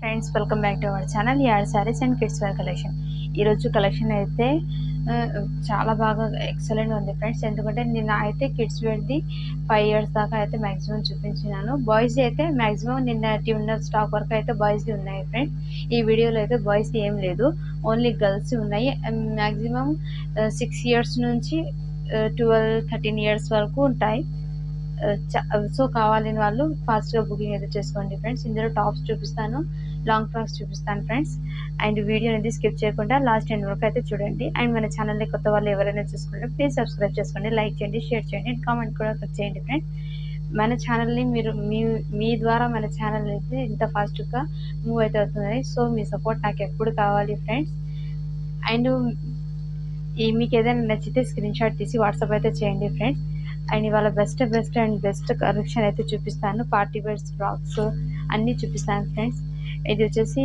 Friends, welcome back to our channel add sarees and kids wear collection. ఈరోజు collection అయితే చాలా బాగా ఎక్సలెంట్గా ఉంది ఫ్రెండ్స్. ఎందుకంటే నిన్న అయితే కిడ్స్ వేర్ది 5 years దాకా అయితే మ్యాక్సిమం చూపించినాను. బాయ్స్ది అయితే మ్యాక్సిమం నిన్నటి ఉన్న స్టాక్ వరకు అయితే బాయ్స్ది ఉన్నాయి ఫ్రెండ్స్. ఈ వీడియోలో అయితే బాయ్స్ది ఏం లేదు, ఓన్లీ గర్ల్స్ ఉన్నాయి. మ్యాక్సిమం 6 years నుంచి 12-13 years వరకు ఉంటాయి. సో కావాలని వాళ్ళు ఫాస్ట్గా బుకింగ్ అయితే చేసుకోండి ఫ్రెండ్స్. ఇందులో టాప్స్ చూపిస్తాను, లాంగ్ ఫ్రాక్స్ చూపిస్తాను ఫ్రెండ్స్. అండ్ వీడియో అనేది స్కిప్ చేయకుండా లాస్ట్ ఎండ్ వరకు అయితే చూడండి. అండ్ మన ఛానల్ని కొత్త వాళ్ళు ఎవరైనా చూసుకుంటే ప్లీజ్ సబ్స్క్రైబ్ చేసుకోండి, లైక్ చేయండి, షేర్ చేయండి, అండ్ కామెంట్ కూడా చేయండి ఫ్రెండ్స్. మన ఛానల్ని మీరు మీ ద్వారా మన ఛానల్ అయితే ఇంత ఫాస్ట్గా మూవ్ అయితే అవుతుంది. సో మీ సపోర్ట్ నాకు ఎప్పుడు కావాలి ఫ్రెండ్స్. అండ్ మీకు ఏదైనా నచ్చితే స్క్రీన్ షాట్ తీసి వాట్సాప్ అయితే చేయండి ఫ్రెండ్స్. అండ్ ఇవాళ బెస్ట్ కలెక్షన్ అయితే చూపిస్తాను. పార్టీ వేర్స్ ఫ్రాక్స్ అన్నీ చూపిస్తాను ఫ్రెండ్స్. ఇది వచ్చేసి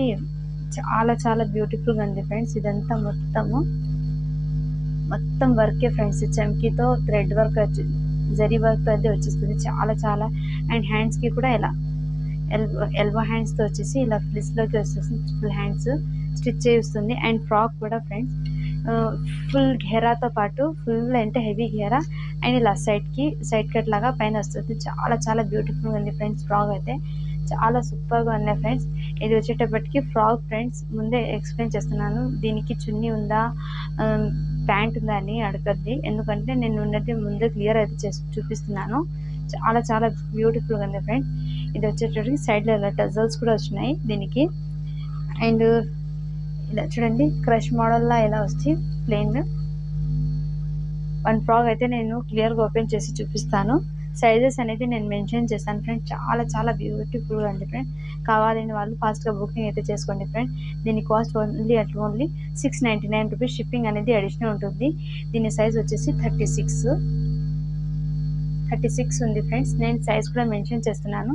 చాలా బ్యూటిఫుల్గా ఉంది ఫ్రెండ్స్. ఇదంతా మొత్తం వర్కే ఫ్రెండ్స్. చమ్కీతో థ్రెడ్ వర్క్ జరీ వర్క్ అయితే వచ్చేస్తుంది చాలా. అండ్ హ్యాండ్స్కి కూడా ఇలా ఎల్బో హ్యాండ్స్తో వచ్చేసి ఇలా ఫ్లిస్లోకి వచ్చేసి ఫుల్ హ్యాండ్స్ స్టిచ్ చేస్తుంది. అండ్ ఫ్రాక్ కూడా ఫ్రెండ్స్ ఫుల్ ఘేరాతో పాటు ఫుల్ అంటే హెవీ ఘేరా అండ్ ఇలా సైడ్ కట్ లాగా పైన వస్తుంది. చాలా బ్యూటిఫుల్గా ఉంది ఫ్రెండ్స్. ఫ్రాక్ అయితే చాలా సూపర్గా ఉన్నాయి ఫ్రెండ్స్. ఇది వచ్చేటప్పటికి ఫ్రాక్ ఫ్రెండ్స్ ముందే ఎక్స్ప్లెయిన్ చేస్తున్నాను. దీనికి చున్నీ ఉందా, ప్యాంట్ ఉందా అని అడగద్ది, ఎందుకంటే నేను ఉన్నది ముందే క్లియర్ అయితే చూపిస్తున్నాను. చాలా బ్యూటిఫుల్గా ఉంది ఫ్రెండ్స్. ఇది వచ్చేటప్పటికి సైడ్లో ఇలా టజల్స్ కూడా వచ్చినాయి దీనికి. అండ్ ఇలా చూడండి, క్రష్ మోడల్లా ఇలా వచ్చి ప్లెయిన్ వన్ ఫ్రాక్ అయితే నేను క్లియర్గా ఓపెన్ చేసి చూపిస్తాను. సైజెస్ అనేది నేను మెన్షన్ చేస్తాను ఫ్రెండ్స్. చాలా బ్యూటిఫుల్గా ఉంది ఫ్రెండ్. కావాలని వాళ్ళు ఫాస్ట్గా బుకింగ్ అయితే చేసుకోండి ఫ్రెండ్. దీని కాస్ట్ ఓన్లీ 699 రూపీస్. షిప్పింగ్ అనేది అడిషనల్ ఉంటుంది. దీని సైజ్ వచ్చేసి 36 ఉంది ఫ్రెండ్స్. నేను సైజ్ కూడా మెన్షన్ చేస్తున్నాను.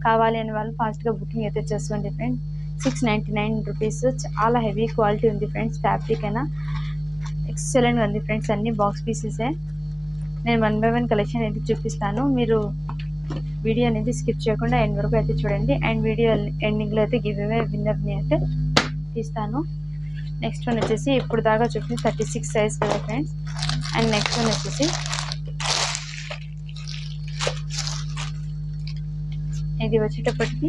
కావాలి అని వాళ్ళు ఫాస్ట్గా బుకింగ్ అయితే చేసుకోండి ఫ్రెండ్స్. 699 రూపీస్. చాలా హెవీ క్వాలిటీ ఉంది ఫ్రెండ్స్. ఫ్యాబ్రిక్ అయినా ఎక్సలెంట్గా ఉంది ఫ్రెండ్స్. అన్ని బాక్స్ పీసెసే. నేను 1 by 1 కలెక్షన్ అయితే చూపిస్తాను. మీరు వీడియో అనేది స్కిప్ చేయకుండా ఎండ్ వరకు అయితే చూడండి. అండ్ వీడియో ఎండింగ్లో అయితే గివ్ అవే విన్నర్ని అయితే తీస్తాను. నెక్స్ట్ వన్ వచ్చేసి ఇప్పుడు దాకా చూపించి 36 సైజ్ కదా ఫ్రెండ్స్. అండ్ నెక్స్ట్ వన్ వచ్చేసి ఇది వచ్చేటప్పటికి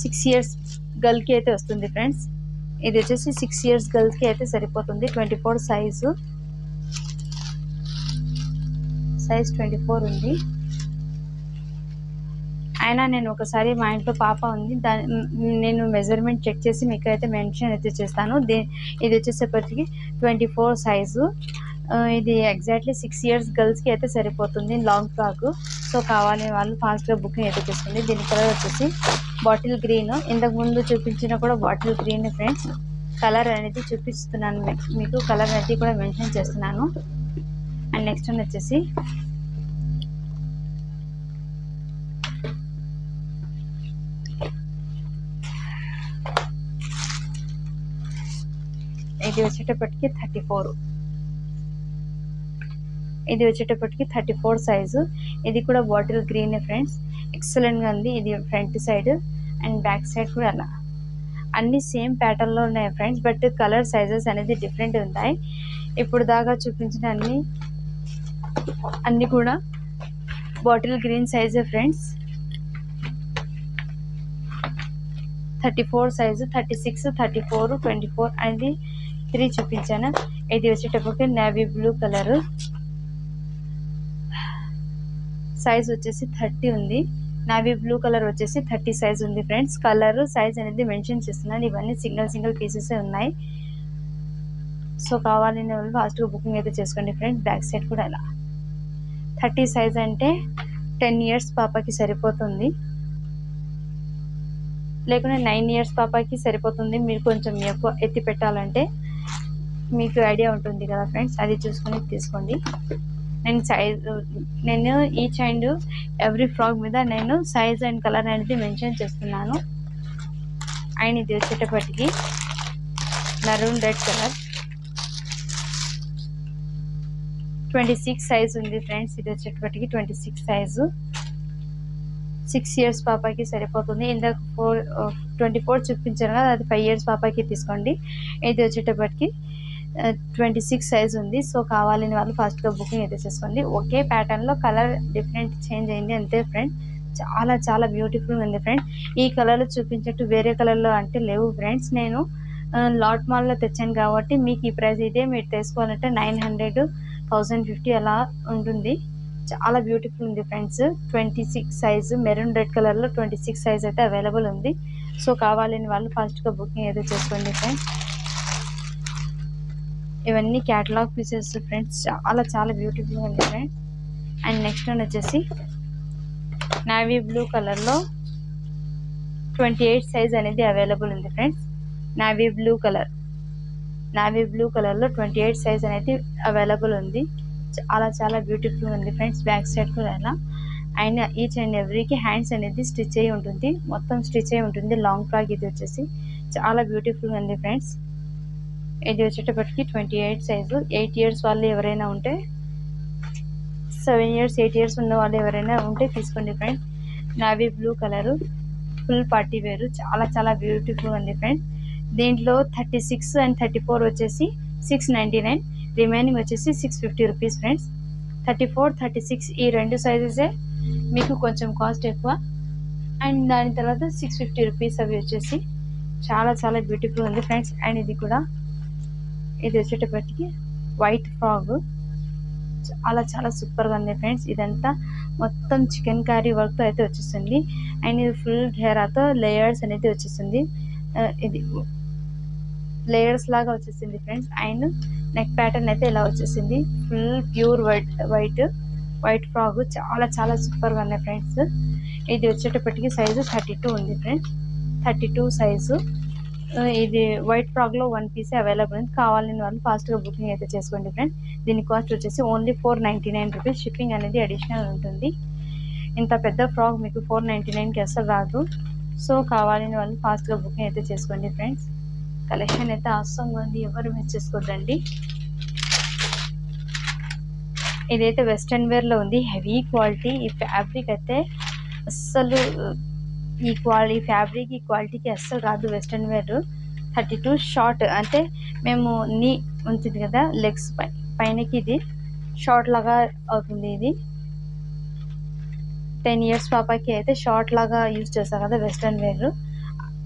6 years గర్ల్కి అయితే వస్తుంది ఫ్రెండ్స్. ఇది వచ్చేసి 6 years గర్ల్స్కి అయితే సరిపోతుంది. 24 సైజ్ 24 ఉంది. అయినా నేను ఒకసారి మా ఇంట్లో పాప ఉంది, నేను మెజర్మెంట్ చెక్ చేసి మీకు అయితే మెన్షన్ అయితే చేస్తాను. ఇది వచ్చేసేపటికి 24 సైజు. ఇది ఎగ్జాక్ట్లీ 6 years గర్ల్స్కి అయితే సరిపోతుంది లాంగ్ ఫ్రాక్. సో కావాలి వాళ్ళు ఫాస్ట్గా బుకింగ్ అయితే చేసుకోండి. దీని కలర్ వచ్చేసి బాటిల్ గ్రీన్. ఇంతకు ముందు చూపించిన కూడా బాటిల్ గ్రీన్ ఫ్రెండ్స్. కలర్ అనేది చూపిస్తున్నాను మీకు, కలర్ అనేది కూడా మెన్షన్ చేస్తున్నాను. అండ్ నెక్స్ట్ వన్ వచ్చేసి ఇది వచ్చేటప్పటికి 34 సైజు. ఇది కూడా బాటిల్ గ్రీన్ ఫ్రెండ్స్. ఎక్సలెంట్గా ఉంది. ఇది front side and back side కూడా అలా అన్ని సేమ్ ప్యాటర్న్లో ఉన్నాయి ఫ్రెండ్స్. బట్ కలర్ సైజెస్ అనేది డిఫరెంట్ ఉంటాయి. ఇప్పుడు దాకా చూపించిన అన్ని కూడా బాటిల్ గ్రీన్ సైజే ఫ్రెండ్స్. 34 సైజు, 36, 34, 24 అనేది 3 చూపించాను. ఇది వచ్చేటప్పటికి నేవీ బ్లూ కలర్. సైజ్ వచ్చేసి 30 ఉంది. నేవీ బ్లూ కలర్ వచ్చేసి 30 సైజ్ ఉంది ఫ్రెండ్స్. కలర్ సైజ్ అనేది మెన్షన్ చేస్తున్నాను. ఇవన్నీ సింగిల్ పీసెసే ఉన్నాయి. సో కావాలని వాళ్ళు ఫాస్ట్గా బుకింగ్ అయితే చేసుకోండి ఫ్రెండ్స్. బ్యాక్ సైడ్ కూడా ఇలా 30 సైజ్ అంటే 10 years పాపకి సరిపోతుంది, లేకుంటే 9 years పాపకి సరిపోతుంది. మీరు కొంచెం ఎక్కువ ఎత్తి పెట్టాలంటే మీకు ఐడియా ఉంటుంది కదా ఫ్రెండ్స్, అది చూసుకొని తీసుకోండి. నేను ఈచ్ అండ్ ఎవ్రీ ఫ్రాక్ మీద నేను సైజ్ అండ్ కలర్ అనేది మెన్షన్ చేస్తున్నాను. అండ్ ఇది వచ్చేటప్పటికి మెరూన్ రెడ్ కలర్ 26 సైజ్ ఉంది ఫ్రెండ్స్. ఇది వచ్చేటప్పటికి 26 సైజు. 6 ఇయర్స్ పాపకి సరిపోతుంది. ఇందాక 24 చూపించాను కదా, అది 5 ఇయర్స్ పాపకి తీసుకోండి. ఇది వచ్చేటప్పటికి 26 సైజ్ ఉంది. సో కావాలని వాళ్ళు ఫాస్ట్గా బుకింగ్ అయితే చేసుకోండి. ఒకే ప్యాటర్న్లో కలర్ డిఫరెంట్ చేంజ్ అయింది అంతే ఫ్రెండ్. చాలా చాలా బ్యూటిఫుల్గా ఉంది ఫ్రెండ్. ఈ కలర్లో చూపించట్టు వేరే కలర్లో అంటే లేవు ఫ్రెండ్స్. నేను లాట్ మాల్లో తెచ్చాను కాబట్టి మీకు ఈ ప్రైస్ ఇదే. మీరు తీసుకోవాలంటే 900, 1050 అలా ఉంటుంది. చాలా బ్యూటిఫుల్ ఉంది ఫ్రెండ్స్. 26 సైజు మెరూన్ రెడ్ కలర్లో 26 సైజ్ అయితే అవైలబుల్ ఉంది. సో కావాలని వాళ్ళు ఫాస్ట్గా బుకింగ్ అయితే చేసుకోండి ఫ్రెండ్స్. ఇవన్నీ క్యాటలాగ్ పీసెస్ ఫ్రెండ్స్. చాలా చాలా బ్యూటిఫుల్గా ఉంది ఫ్రెండ్స్. అండ్ నెక్స్ట్ వన్ వచ్చేసి నావీ బ్లూ కలర్లో 28 సైజ్ అనేది అవైలబుల్ ఉంది ఫ్రెండ్స్. నావీ బ్లూ కలర్లో 28 సైజ్ అనేది అవైలబుల్ ఉంది. చాలా చాలా బ్యూటిఫుల్ ఉంది ఫ్రెండ్స్. బ్యాక్ సైడ్ కూడా ఎలా అండ్ ఈచ్ అండ్ ఎవ్రీకి హ్యాండ్స్ అనేది స్టిచ్ అయ్యి ఉంటుంది. మొత్తం స్టిచ్ అయ్యి ఉంటుంది. లాంగ్ ఫ్రాక్ ఇది వచ్చేసి చాలా బ్యూటిఫుల్గా ఉంది ఫ్రెండ్స్. ఇది వచ్చేటప్పటికి 28 సైజు. 8 ఇయర్స్ వాళ్ళు ఎవరైనా ఉంటే, 7 ఇయర్స్ 8 ఇయర్స్ ఉన్న వాళ్ళు ఎవరైనా ఉంటే తీసుకోండి friends. Navy blue colour full party వేరు. చాలా చాలా బ్యూటిఫుల్గా ఉంది ఫ్రెండ్స్. దీంట్లో 36 అండ్ 34 వచ్చేసి 699, రిమైనింగ్ వచ్చేసి 650 రూపీస్ ఫ్రెండ్స్. 34, 36 ఈ రెండు సైజెసే మీకు కొంచెం కాస్ట్ ఎక్కువ. అండ్ దాని తర్వాత 650 రూపీస్ అవి వచ్చేసి చాలా చాలా బ్యూటిఫుల్ ఉంది ఫ్రెండ్స్. అండ్ ఇది వచ్చేటప్పటికి వైట్ ఫ్రాగ్ చాలా చాలా సూపర్గా ఉంది ఫ్రెండ్స్. ఇదంతా మొత్తం చికెన్ కర్రీ వర్క్తో అయితే వచ్చేస్తుంది. అండ్ ఇది ఫుల్ ఘేరాతో లేయర్స్ అనేది వచ్చేస్తుంది. ఇది లేయర్స్ లాగా వచ్చేసింది ఫ్రెండ్స్. అండ్ నెక్ ప్యాటర్న్ అయితే ఇలా వచ్చేసింది. ఫుల్ ప్యూర్ వైట్ ఫ్రాక్ చాలా చాలా సూపర్గా ఉన్నాయి ఫ్రెండ్స్. ఇది వచ్చేటప్పటికి సైజు 32 ఉంది ఫ్రెండ్స్. 32 సైజు. ఇది వైట్ ఫ్రాక్లో 1 పీసే అవైలబుల్ ఉంది. కావాలని వాళ్ళు ఫాస్ట్గా బుకింగ్ అయితే చేసుకోండి ఫ్రెండ్స్. దీని కాస్ట్ వచ్చేసి ఓన్లీ 499 రూపీస్. షిప్పింగ్ అనేది అడిషనల్ ఉంటుంది. ఇంత పెద్ద ఫ్రాక్ మీకు 499కి అసలు రాదు. సో కావాలని వాళ్ళు ఫాస్ట్గా బుకింగ్ అయితే చేసుకోండి ఫ్రెండ్స్. కలెక్షన్ అయితే అవసరంగా ఉంది, ఎవరు మిస్ చేసుకోద్దండి. ఇదైతే వెస్ట్రన్ వేర్లో ఉంది. Heavy quality. ఈ ఫ్యాబ్రిక్ అయితే అస్సలు ఈ క్వాలిటీకి అస్సలు రాదు వెస్ట్రన్ వేర్. 32 షార్ట్ అంటే మేము నీ ఉంటుంది కదా లెగ్స్ పైనకి ఇది షార్ట్ లాగా అవుతుంది. ఇది 10 ఇయర్స్ పాపకి అయితే షార్ట్ లాగా యూజ్ చేస్తారు కదా వెస్ట్రన్ వేర్.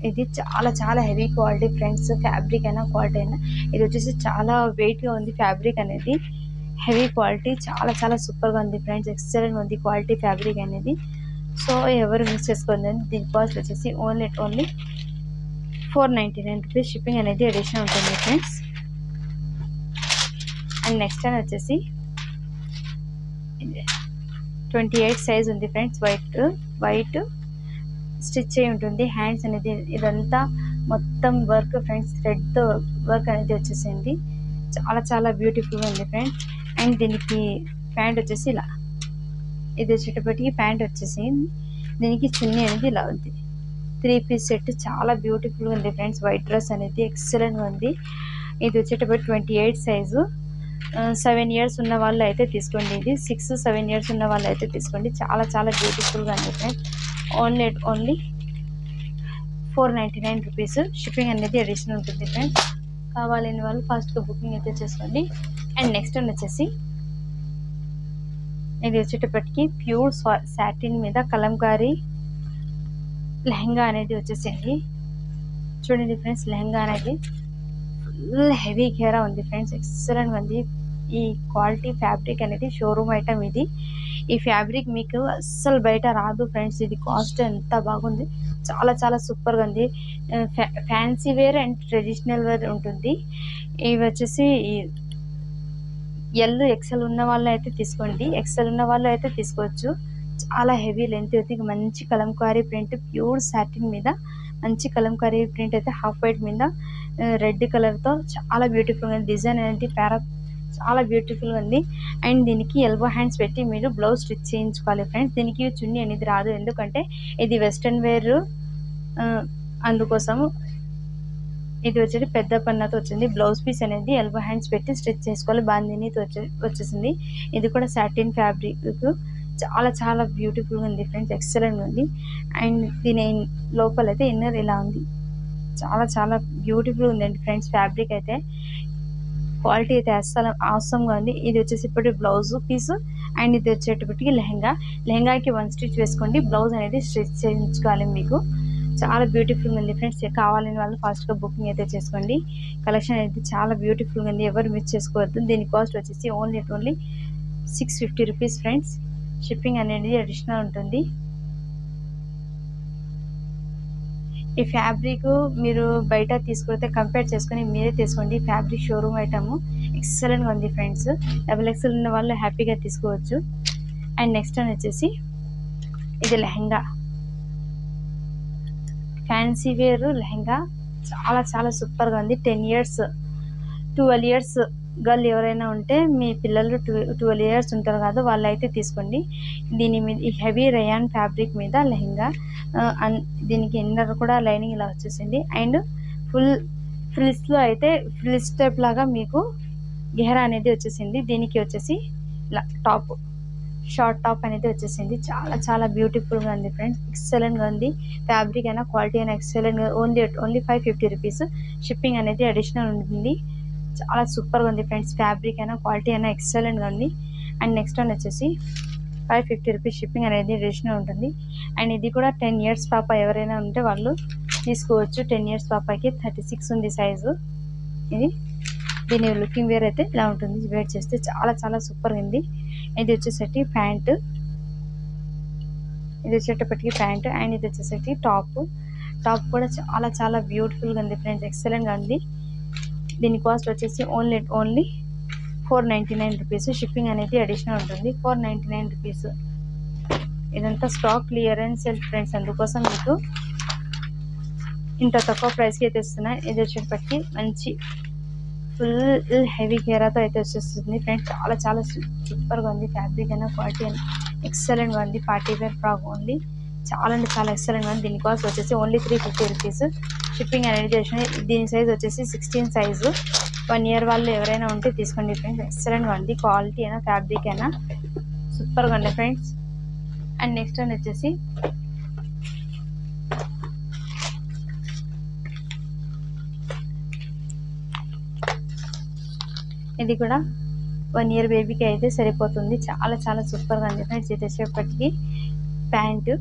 ఇది చాలా చాలా హెవీ క్వాలిటీ ఫ్రెండ్స్. ఫ్యాబ్రిక్ అయినా క్వాలిటీ అయినా ఇది వచ్చేసి చాలా వెయిట్గా ఉంది. ఫ్యాబ్రిక్ అనేది హెవీ క్వాలిటీ. చాలా చాలా సూపర్గా ఉంది ఫ్రెండ్స్. ఎక్సలెంట్ ఉంది క్వాలిటీ ఫ్యాబ్రిక్ అనేది. సో ఎవరు మిస్ చేసుకోండి. దీని కాస్ట్ వచ్చేసి ఓన్లీ 499 రూపీస్. షిప్పింగ్ అనేది అడిషనల్ ఉంటుంది ఫ్రెండ్స్. అండ్ నెక్స్ట్ టైం వచ్చేసి 28 సైజ్ ఉంది ఫ్రెండ్స్. వైట్ స్టిచ్ అయి ఉంటుంది. హ్యాండ్స్ అనేది ఇదంతా మొత్తం వర్క్ ఫ్రెండ్స్. థ్రెడ్తో వర్క్ అనేది వచ్చేసింది. చాలా చాలా బ్యూటిఫుల్గా ఉంది ఫ్రెండ్స్. అండ్ దీనికి ప్యాంట్ వచ్చేసి ఇలా, ఇది వచ్చేటప్పటికి ప్యాంట్ వచ్చేసి దీనికి చున్నీ అనేది ఇలా ఉంది. 3 పీస్ సెట్ చాలా బ్యూటిఫుల్గా ఉంది ఫ్రెండ్స్. వైట్ డ్రెస్ అనేది ఎక్సలెంట్గా ఉంది. ఇది వచ్చేటప్పటికి 28 సైజు. 7 ఇయర్స్ ఉన్న వాళ్ళు అయితే తీసుకోండి. ఇది 6, 7 ఇయర్స్ ఉన్న వాళ్ళు అయితే తీసుకోండి. చాలా చాలా బ్యూటిఫుల్గా ఉంది ఫ్రెండ్స్. Only 499 rupees. షిప్పింగ్ అనేది అడిషనల్ ఉంటుంది ఫ్రెండ్స్. కావాలని వాళ్ళు ఫాస్ట్గా బుకింగ్ అయితే చేసుకోండి. అండ్ నెక్స్ట్ వన్ వచ్చేసి ఇది వచ్చేటప్పటికి ప్యూర్ సాటిన్ మీద కలంకారీ లెహంగా అనేది వచ్చేసింది. చూడండి ఫ్రెండ్స్, లెహంగా అనేది ఫుల్ హెవీ ఘేరా ఉంది ఫ్రెండ్స్. ఎక్సలెంట్గా ఉంది. ఈ క్వాలిటీ ఫ్యాబ్రిక్ అనేది షోరూమ్ ఐటమ్. ఇది ఈ ఫ్యాబ్రిక్ మీకు అస్సలు బయట రాదు ఫ్రెండ్స్. ఇది కాస్ట్ ఎంత బాగుంది. చాలా చాలా సూపర్గా ఉంది. Fancy wear and traditional wear ఉంటుంది. ఇవి వచ్చేసి ఎల్ ఎక్సెల్ ఉన్న వాళ్ళు అయితే తీసుకోండి. ఎక్సెల్ ఉన్న వాళ్ళు అయితే తీసుకోవచ్చు. చాలా హెవీ లెంత్ అయితే మంచి కలంకారీ ప్రింట్ ప్యూర్ సాటిన్ మీద మంచి కలంకారీ ప్రింట్ అయితే హాఫ్ వైట్ మీద రెడ్ కలర్తో చాలా బ్యూటిఫుల్గా డిజైన్ అనేది చాలా బ్యూటిఫుల్గా ఉంది. అండ్ దీనికి ఎల్బో హ్యాండ్స్ పెట్టి మీరు బ్లౌజ్ స్టిచ్ చేయించుకోవాలి ఫ్రెండ్స్. దీనికి చున్నీ అనేది రాదు, ఎందుకంటే ఇది వెస్ట్రన్ వేర్, అందుకోసం ఇది వచ్చేది పెద్ద పన్నతో వచ్చింది. బ్లౌజ్ పీస్ అనేది ఎల్బో హ్యాండ్స్ పెట్టి స్టిచ్ చేసుకోవాలి. బాందినీతో వచ్చేసింది. ఇది కూడా సాటిన్ ఫ్యాబ్రిక్ చాలా చాలా బ్యూటిఫుల్గా ఉంది ఫ్రెండ్స్, ఎక్సలెంట్ ఉంది. అండ్ దీని లోపల అయితే ఇన్నర్ ఇలా ఉంది, చాలా చాలా బ్యూటిఫుల్ ఉందండి ఫ్రెండ్స్. ఫ్యాబ్రిక్ అయితే క్వాలిటీ అయితే అస్సలు ఆసమ్గా ఉంది. ఇది వచ్చేసి ఇప్పుడు బ్లౌజ్ పీస్ అండ్ ఇది వచ్చేటప్పటికి లెహంగాకి 1 స్టిచ్ వేసుకోండి, బ్లౌజ్ అనేది స్టిచ్ చేయించుకోవాలి మీకు. చాలా బ్యూటిఫుల్గా ఉంది ఫ్రెండ్స్. కావాలని వాళ్ళు ఫాస్ట్గా బుకింగ్ అయితే చేసుకోండి. కలెక్షన్ అయితే చాలా బ్యూటిఫుల్గా ఉంది, ఎవరు మిస్ చేసుకోవద్దు. దీని కాస్ట్ వచ్చేసి ఓన్లీ 650 రూపీస్ ఫ్రెండ్స్. షిప్పింగ్ అనేది అడిషనల్ ఉంటుంది. ఈ ఫ్యాబ్రిక్ మీరు బయట తీసుకుంటే కంపేర్ చేసుకొని మీరే తీసుకోండి. ఫ్యాబ్రిక్ షోరూమ్ ఐటమ్ ఎక్సలెంట్గా ఉంది ఫ్రెండ్స్. XXL ఉన్న వాళ్ళు హ్యాపీగా తీసుకోవచ్చు. అండ్ నెక్స్ట్ అని వచ్చేసి ఇది లెహంగా, ఫ్యాన్సీ వేర్ లెహంగా, చాలా చాలా సూపర్గా ఉంది. 10 ఇయర్స్ 12 ఇయర్స్ గర్ల్ ఎవరైనా ఉంటే మీ పిల్లలు 12 ఇయర్స్ ఉంటారు కదా, వాళ్ళు అయితే తీసుకోండి. దీని మీద ఈ హెవీ రయాన్ ఫ్యాబ్రిక్ మీద లెహంగా, దీనికి ఇన్నర్ కూడా లైనింగ్ ఇలా వచ్చేసింది. అండ్ ఫ్రిల్స్లో అయితే ఫ్రిల్స్ టైప్ లాగా మీకు గెహరా అనేది వచ్చేసింది. దీనికి వచ్చేసి ఇలా టాప్, షార్ట్ టాప్ అనేది వచ్చేసింది. చాలా చాలా బ్యూటిఫుల్గా ఉంది ఫ్రెండ్స్, ఎక్సలెంట్గా ఉంది. ఫ్యాబ్రిక్ అయినా క్వాలిటీ అయినా ఎక్సలెంట్గా. Only 550 rupees. షిప్పింగ్ అనేది అడిషనల్ ఉంటుంది. చాలా సూపర్గా ఉంది ఫ్రెండ్స్, ఫ్యాబ్రిక్ అయినా క్వాలిటీ అయినా ఎక్సలెంట్గా ఉంది. అండ్ నెక్స్ట్ వన్ వచ్చేసి 550 రూపీస్. షిప్పింగ్ అనేది అడిషనల్ ఉంటుంది. అండ్ ఇది కూడా 10 ఇయర్స్ పాప ఎవరైనా ఉంటే వాళ్ళు తీసుకోవచ్చు. 10 ఇయర్స్ పాపకి 36 ఉంది సైజు. దీని లుకింగ్ వేర్ అయితే ఇలా ఉంటుంది, వేర్ చేస్తే చాలా చాలా సూపర్గా ఉంది. ఇది వచ్చేసరికి ప్యాంట్, ఇది వచ్చేటప్పటికి ప్యాంట్. అండ్ ఇది వచ్చేసరికి టాప్ కూడా చాలా చాలా బ్యూటిఫుల్గా ఉంది ఫ్రెండ్స్, ఎక్సలెంట్గా ఉంది. దీని కాస్ట్ వచ్చేసి ఓన్లీ 499 రూపీస్. షిప్పింగ్ అనేది అడిషనల్ ఉంటుంది. 499 రూపీస్. ఇదంతా స్టాక్ క్లియరెన్స్ సేల్ ఫ్రెండ్స్, అందుకోసం మీకు ఇంత తక్కువ ప్రైస్కి అయితే ఇస్తున్నాయి. ఇది వచ్చేటప్పటికి మంచి ఫుల్ హెవీ గేరాతో అయితే వచ్చేస్తుంది ఫ్రెండ్స్. చాలా చాలా సూపర్గా ఉంది. ఫ్యాబ్రిక్ అయినా క్వాలిటీ అయినా ఎక్సలెంట్గా ఉంది. పార్టీ వేర్ ఫ్రాక్ ఓన్లీ, చాలా అంటే చాలా ఎక్సలెంట్గా ఉంది. దీని కాస్ట్ వచ్చేసి ఓన్లీ 350 రూపీస్. షిప్పింగ్ అనేది చేసిన. దీని సైజ్ వచ్చేసి 16 సైజు. 1 ఇయర్ వాళ్ళు ఎవరైనా ఉంటే తీసుకోండి ఫ్రెండ్స్, ఎక్సలెంట్గా ఉంది. క్వాలిటీ అయినా ఫ్యాబ్రిక్ అయినా సూపర్గా ఉంది ఫ్రెండ్స్. అండ్ నెక్స్ట్ వన్ వచ్చేసి ఇది కూడా 1 ఇయర్ బేబీకి అయితే సరిపోతుంది. చాలా చాలా సూపర్గా ఉంది ఫ్రెండ్స్. ఇది వచ్చేటప్పటికి ప్యాంటు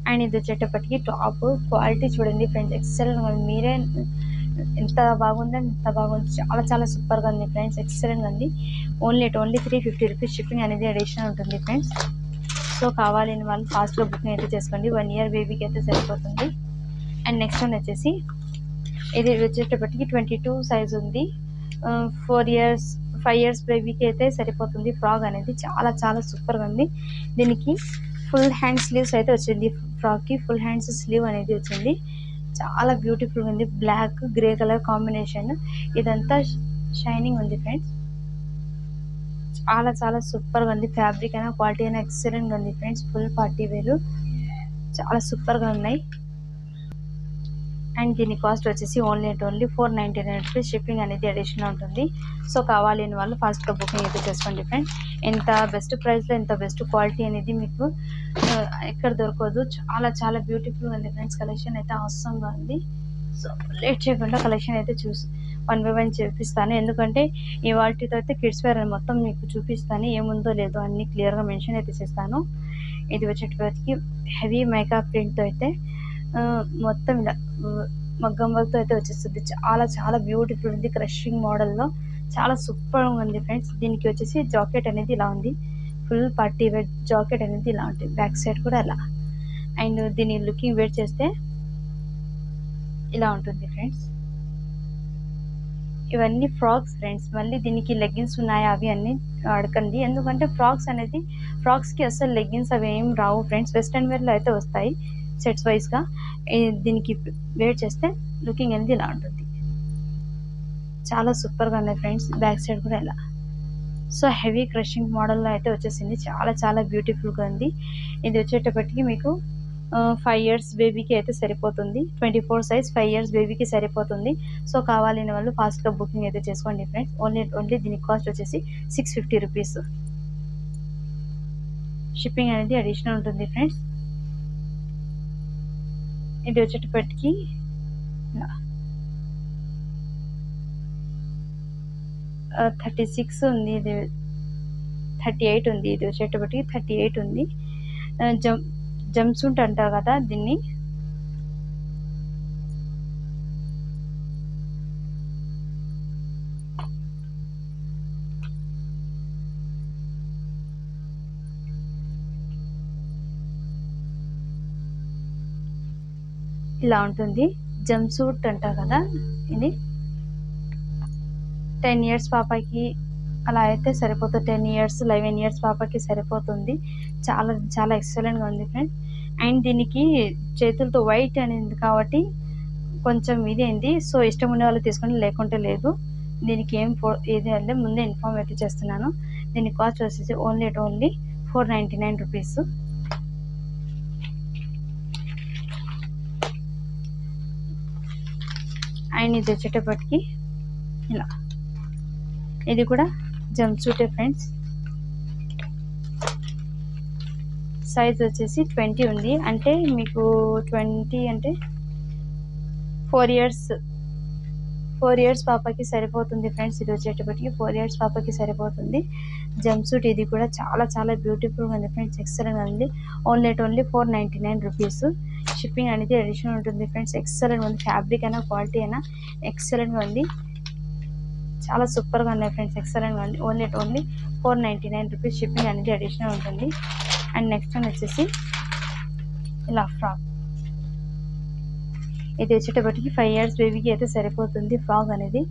అండ్ ఇది వచ్చేటప్పటికి టాప్. క్వాలిటీ చూడండి ఫ్రెండ్స్, ఎక్సలెంట్గా ఉంది. మీరే ఎంత బాగుందని ఎంత బాగుంది, చాలా చాలా సూపర్గా ఉంది ఫ్రెండ్స్, ఎక్సలెంట్గా ఉంది. Only 350 rupees. షిప్పింగ్ అనేది అడిషనల్ ఉంటుంది ఫ్రెండ్స్. సో కావాలని వాళ్ళు ఫాస్ట్గా బుకింగ్ అయితే చేసుకోండి. 1 ఇయర్ బేబీకి అయితే సరిపోతుంది. అండ్ నెక్స్ట్ వన్ వచ్చేసి ఇది వచ్చేటప్పటికి 22 సైజ్ ఉంది. 5 ఇయర్స్ బేబీకి అయితే సరిపోతుంది. ఫ్రాక్ అనేది చాలా చాలా సూపర్గా ఉంది. దీనికి ఫుల్ హ్యాండ్ స్లీవ్స్ అయితే వచ్చింది. ఫ్రాక్కి ఫుల్ హ్యాండ్స్ స్లీవ్ అనేది వచ్చింది. చాలా బ్యూటిఫుల్గా ఉంది. Black grey colour combination. ఇదంతా షైనింగ్ ఉంది ఫ్రెండ్స్, చాలా చాలా సూపర్గా ఉంది. ఫ్యాబ్రిక్ అయినా క్వాలిటీ అయినా ఎక్సలెంట్గా ఉంది ఫ్రెండ్స్. ఫుల్ పార్టీ వేరు చాలా సూపర్గా ఉన్నాయి. అండ్ దీని కాస్ట్ వచ్చేసి ఓన్లీ 499 రూపీస్. షిప్పింగ్ అనేది అడిషనల్ ఉంటుంది. సో కావాలని వాళ్ళు ఫాస్ట్గా బుకింగ్ అయితే చేసుకోండి ఫ్రెండ్స్. ఎంత బెస్ట్ ప్రైస్లో ఎంత బెస్ట్ క్వాలిటీ అనేది మీకు ఎక్కడ దొరకదు. చాలా చాలా బ్యూటిఫుల్గా ఉంది ఫ్రెండ్స్. కలెక్షన్ అయితే అవసరంగా ఉంది. సో లేట్ చేయకుండా కలెక్షన్ అయితే వన్ బై వన్ చూపిస్తాను. ఎందుకంటే ఈ వాటితో అయితే కిడ్స్ వేర్ మొత్తం మీకు చూపిస్తాను, ఏముందో లేదో అన్ని క్లియర్గా మెన్షన్ అయితే చేస్తాను. ఇది వచ్చేటప్పటికి హెవీ మేకప్ ప్రింట్తో అయితే మొత్తం ఇలా మగ్గం వర్క్తో అయితే వచ్చేస్తుంది. చాలా చాలా బ్యూటిఫుల్ ఉంది. క్రషింగ్ మోడల్లో చాలా సూపర్గా ఉంది ఫ్రెండ్స్. దీనికి వచ్చేసి జాకెట్ అనేది ఇలా ఉంది. ఫుల్ పార్టీ వేర్ జాకెట్ అనేది ఇలా ఉంటుంది. బ్యాక్ సైడ్ కూడా అలా. అండ్ దీని లుకింగ్ వేర్ చేస్తే ఇలా ఉంటుంది ఫ్రెండ్స్. ఇవన్నీ ఫ్రాక్స్ ఫ్రెండ్స్. మళ్ళీ దీనికి లెగ్గిన్స్ ఉన్నాయా అవి అన్నీ అడగండి, ఎందుకంటే ఫ్రాక్స్కి అసలు లెగ్గిన్స్ అవి ఏం రావు ఫ్రెండ్స్. వెస్ట్రన్ వేర్లో అయితే వస్తాయి సెట్స్ వైజ్గా. దీనికి వేర్ చేస్తే లుకింగ్ అనేది ఇలా ఉంటుంది. చాలా సూపర్గా ఉన్నాయి ఫ్రెండ్స్. బ్యాక్ సైడ్ కూడా ఇలా. సో హెవీ క్రషింగ్ మోడల్లో అయితే వచ్చేసింది. చాలా చాలా బ్యూటిఫుల్గా ఉంది. ఇది వచ్చేటప్పటికి మీకు 5 ఇయర్స్ బేబీకి అయితే సరిపోతుంది. 24 సైజ్ 5 ఇయర్స్ బేబీకి సరిపోతుంది. సో కావాలని వాళ్ళు ఫాస్ట్గా బుకింగ్ అయితే చేసుకోండి ఫ్రెండ్స్. ఓన్లీ దీని కాస్ట్ వచ్చేసి 650 రూపీస్. షిప్పింగ్ అనేది అడిషనల్ ఉంటుంది ఫ్రెండ్స్. ఇది వచ్చేటప్పటికి 36 ఉంది, ఇది 38 ఉంది. ఇది వచ్చేటప్పటికి 38 ఉంది. జంప్ సూట్ అంటారు కదా దీన్ని. ఇలా ఉంటుంది, జంప్ సూట్ అంటారు కదా ఇది. 10 ఇయర్స్ పాపకి అలా అయితే సరిపోతుంది. 10 ఇయర్స్ 11 ఇయర్స్ పాపకి సరిపోతుంది. చాలా చాలా ఎక్సలెంట్గా ఉంది ఫ్రెండ్స్. అండ్ దీనికి చేతులతో వైట్ అనేది కాబట్టి కొంచెం ఇదేంటి, సో ఇష్టం ఉండే వాళ్ళు తీసుకొని, లేకుంటే లేదు. దీనికి ఏది అంటే ముందే ఇన్ఫార్మ్ అయితే చేస్తున్నాను. దీని కాస్ట్ వచ్చేసి ఓన్లీ 499 రూపీస్. అండ్ ఇది వచ్చేటప్పటికి ఇలా, ఇది కూడా జంప్ సూటే ఫ్రెండ్స్. సైజ్ వచ్చేసి 20 ఉంది. అంటే మీకు 20 అంటే 4 ఇయర్స్ పాపకి సరిపోతుంది ఫ్రెండ్స్. ఇది వచ్చేటప్పటికి 4 ఇయర్స్ పాపకి సరిపోతుంది. జంప్ సూట్ ఇది కూడా చాలా చాలా బ్యూటిఫుల్గా ఉంది ఫ్రెండ్స్, ఎక్సలెంట్గా ఉంది. Only 499 rupees. షిప్పింగ్ అనేది అడిషనల్ ఉంటుంది ఫ్రెండ్స్. ఎక్సలెంట్గా ఉంది, ఫ్యాబ్రిక్ అయినా క్వాలిటీ అయినా ఎక్సలెంట్గా ఉంది. చాలా సూపర్గా ఉన్నాయి ఫ్రెండ్స్, ఎక్సలెంట్గా ఉంది. Only 499 rupees. షిప్పింగ్ అనేది అడిషనల్ ఉంటుంది. అండ్ నెక్స్ట్ వన్ వచ్చేసి ఇలా ఫ్రాక్. ఇది వచ్చేటప్పటికి 5 ఇయర్స్ బేబీకి అయితే సరిపోతుంది ఫ్రాక్ అనేది.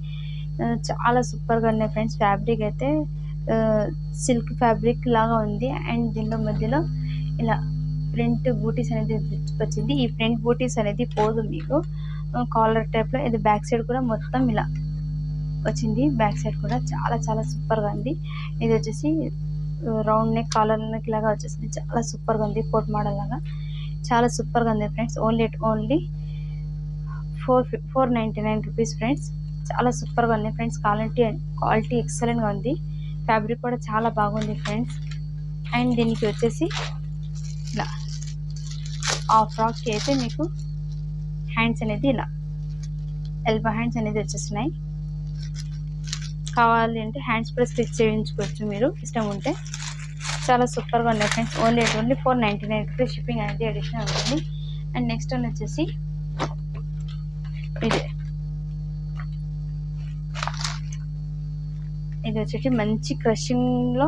చాలా సూపర్గా ఉన్నాయి ఫ్రెండ్స్. ఫ్యాబ్రిక్ అయితే సిల్క్ ఫ్యాబ్రిక్ లాగా ఉంది. అండ్ దీనిలో మధ్యలో ఇలా ప్రింట్ బూటీస్ అనేది వచ్చింది. ఈ ప్రింట్ బూటీస్ అనేది పోదు మీకు, కాలర్ టైప్లో. ఇది బ్యాక్ సైడ్ కూడా మొత్తం ఇలా వచ్చింది. బ్యాక్ సైడ్ కూడా చాలా చాలా సూపర్గా ఉంది. ఇది వచ్చేసి రౌండ్ నెక్, కాలర్ నెక్ లాగా వచ్చేసింది. చాలా సూపర్గా ఉంది, కోట్ మోడల్ లాగా. చాలా సూపర్గా ఉంది ఫ్రెండ్స్. Only 499 rupees friends. చాలా సూపర్గా ఉంది ఫ్రెండ్స్. క్వాలిటీ ఎక్సలెంట్గా ఉంది. ఫ్యాబ్రిక్ కూడా చాలా బాగుంది ఫ్రెండ్స్. అండ్ దీనికి వచ్చేసి ఇలా ఆ ఫ్రాక్కి అయితే మీకు హ్యాండ్స్ అనేది ఇలా ఎల్బో హ్యాండ్స్ అనేది వచ్చేస్తున్నాయి. కావాలి అంటే హ్యాండ్స్ కూడా స్టిచ్ చేయించుకోవచ్చు మీరు ఇష్టం ఉంటే. చాలా సూపర్గా ఉన్నాయి ఫ్రెండ్స్. Only 499 rupees. షిప్పింగ్ అనేది అడిషనల్ ఉంటుంది. అండ్ నెక్స్ట్ వన్ వచ్చేసి ఇది వచ్చేసి మంచి క్రషింగ్లో